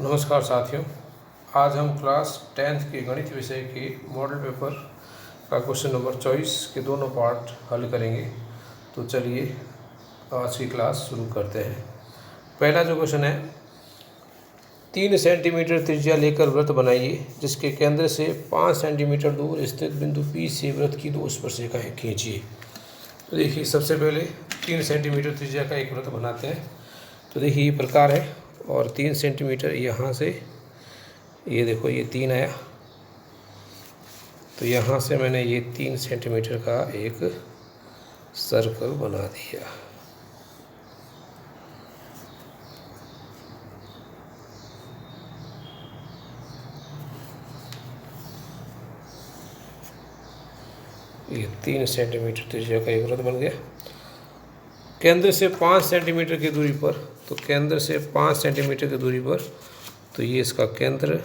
नमस्कार साथियों, आज हम क्लास 10th के गणित विषय के मॉडल पेपर का क्वेश्चन नंबर 24 के दोनों पार्ट हल करेंगे। तो चलिए आज की क्लास शुरू करते हैं। पहला जो क्वेश्चन है, 3 सेंटीमीटर त्रिज्या लेकर वृत्त बनाइए जिसके केंद्र से 5 सेंटीमीटर दूर स्थित बिंदु P से वृत्त की 2 स्पर्शिकाएँ खींचिए। तो देखिए, सबसे पहले 3 सेंटीमीटर त्रिज्या का एक वृत्त बनाते हैं। तो देखिए ये प्रकार है, और 3 सेंटीमीटर यहाँ से, ये देखो ये 3 आया, तो यहाँ से मैंने ये 3 सेंटीमीटर का एक सर्कल बना दिया। ये 3 सेंटीमीटर त्रिज्या का एक वृत्त बन गया। केंद्र से 5 सेंटीमीटर की दूरी पर, तो केंद्र से 5 सेंटीमीटर की दूरी पर, तो ये इसका केंद्र,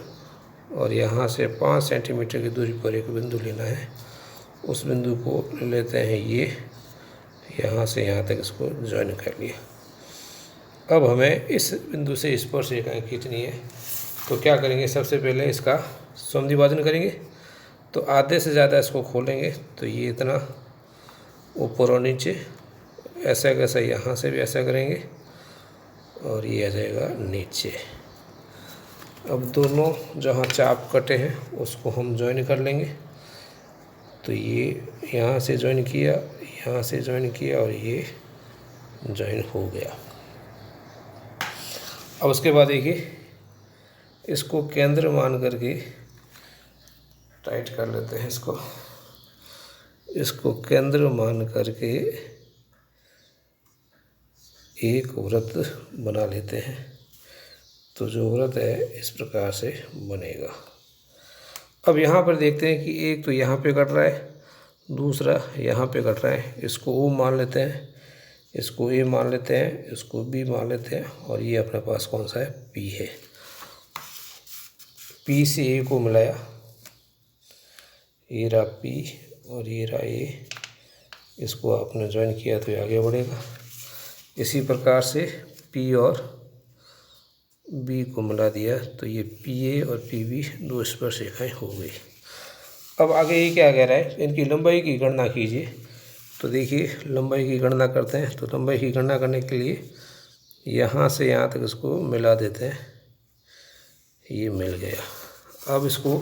और यहाँ से 5 सेंटीमीटर की दूरी पर एक बिंदु लेना है। उस बिंदु को लेते हैं ये, यहाँ से यहाँ तक इसको ज्वाइन कर लिया। अब हमें इस बिंदु से स्पर्शिकाएँ खींचनी है। तो क्या करेंगे, सबसे पहले इसका समद्विभाजन करेंगे। तो आधे से ज़्यादा इसको खोलेंगे, तो ये इतना ऊपर और नीचे, ऐसा कैसा, यहाँ से भी ऐसा करेंगे और ये आ जाएगा नीचे। अब दोनों जहाँ चाप कटे हैं उसको हम ज्वाइन कर लेंगे। तो ये यहाँ से ज्वाइन किया, यहाँ से ज्वाइन किया, और ये ज्वाइन हो गया। अब उसके बाद देखिए, इसको केंद्र मान करके टाइट कर लेते हैं। इसको केंद्र मान करके एक वृत्त बना लेते हैं। तो जो वृत्त है इस प्रकार से बनेगा। अब यहाँ पर देखते हैं कि एक तो यहाँ पे कट रहा है, दूसरा यहाँ पे कट रहा है। इसको O मान लेते हैं, इसको A मान लेते हैं, इसको B मान लेते हैं, और ये अपने पास कौन सा है, P है। P से A को मिलाया, ये रहा P और ये रहा A। इसको आपने ज्वाइन किया तो ये आगे बढ़ेगा। इसी प्रकार से P और B को मिला दिया, तो ये PA और PB 2 स्पर्शिकाएँ हो गई। अब आगे ये क्या कह रहा है, इनकी लंबाई की गणना कीजिए। तो देखिए, लंबाई की गणना करते हैं। तो लंबाई की गणना करने के लिए यहाँ से यहाँ तक इसको मिला देते हैं, ये मिल गया। अब इसको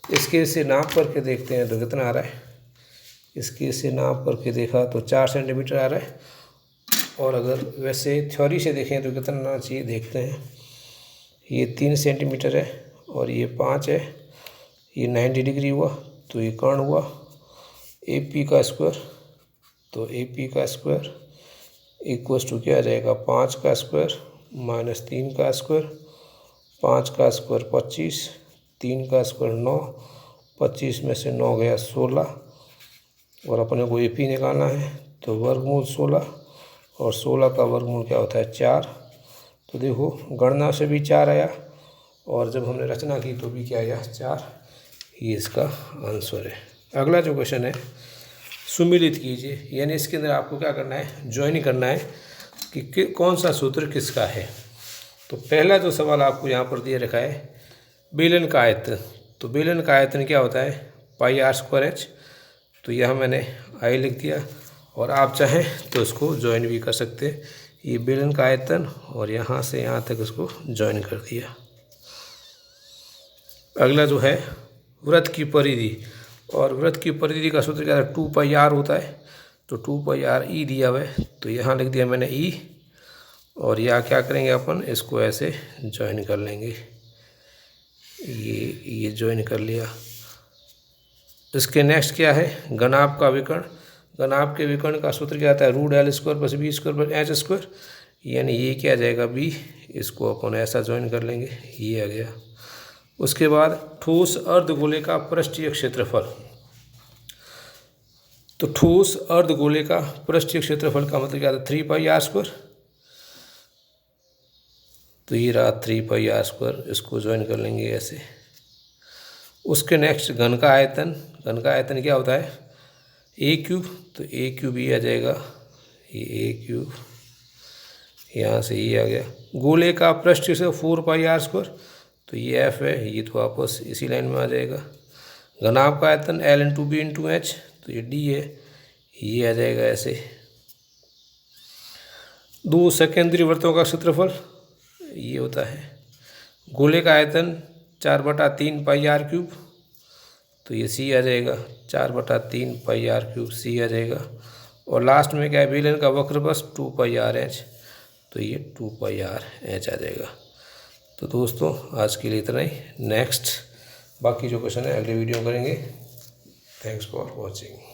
इसके से नाप करके देखते हैं तो कितना आ रहा है। इसके से नाप करके देखा तो 4 सेंटीमीटर आ रहा है, और अगर वैसे थ्योरी से देखें तो कितना आना चाहिए, देखते हैं। ये 3 सेंटीमीटर है और ये 5 है, ये 90 डिग्री हुआ, तो ये कर्ण हुआ AP का स्क्वायर। तो AP का स्क्वायर इक्वल्स टू क्या आ जाएगा, 5 का स्क्वायर माइनस 3 का स्क्वायर। 5 का स्क्वायर 25, 3 का स्क्वायर 9, 25 में से 9 गया 16, और अपने को AP निकालना है। तो वर्गमूल 16, और 16 का वर्गमूल क्या होता है, 4। तो देखो, गणना से भी 4 आया, और जब हमने रचना की तो भी क्या आया, 4। ये इसका आंसर है। अगला जो क्वेश्चन है, सुमिलित कीजिए, यानी इसके अंदर आपको क्या करना है, ज्वाइन करना है कि कौन सा सूत्र किसका है। तो पहला जो सवाल आपको यहाँ पर दिया रखा है, बेलन का आयतन। तो बेलन का आयतन क्या होता है, पाई r स्क्वायर h। तो यहाँ मैंने I लिख दिया, और आप चाहें तो इसको ज्वाइन भी कर सकते हैं। ये बेलन का आयतन, और यहाँ से यहाँ तक इसको ज्वाइन कर दिया। अगला जो है, वृत्त की परिधि, और वृत्त की परिधि का सूत्र क्या है, 2 पाई r होता है। तो 2 पाई r E दिया हुआ है, तो यहाँ लिख दिया मैंने E, और यहाँ क्या करेंगे अपन, इसको ऐसे ज्वाइन कर लेंगे। ये ज्वाइन कर लिया। इसके नेक्स्ट क्या है, घनाभ का विकर्ण। घनाभ के विकर्ण का सूत्र क्या आता है, √L square plus B square plus H square, यानी ये क्या आ जाएगा, B। इसको अपन ऐसा ज्वाइन कर लेंगे, ये आ गया। उसके बाद ठोस अर्धगोले का पृष्ठीय क्षेत्रफल। तो ठोस अर्धगोले का पृष्ठीय क्षेत्रफल का मतलब क्या था, 3 पाई r स्क्वायर। तो ये रहा 3 पाई r स्क्वायर, इसको ज्वाइन कर लेंगे ऐसे। उसके नेक्स्ट घन का आयतन। घन का आयतन क्या होता है, A क्यूब। तो A क्यूब ये आ जाएगा, ये A क्यूब, यहाँ से ये आ गया। गोले का पृष्ठ से 4πr², तो ये एफ है, ये तो वापस इसी लाइन में आ जाएगा। घनाभ का आयतन L×B×H, तो ये डी है, ये आ जाएगा ऐसे। दो सकेंद्रीय वृत्तों का क्षेत्रफल ये होता है। गोले का आयतन 4/3πr³, तो ये सी आ जाएगा, 4/3πr³ सी आ जाएगा। और लास्ट में क्या है, बेलन का वक्र बस 2πrh, तो ये 2πrh आ जाएगा। तो दोस्तों आज के लिए इतना ही। नेक्स्ट बाकी जो क्वेश्चन है अगले वीडियो में करेंगे। Thanks for watching.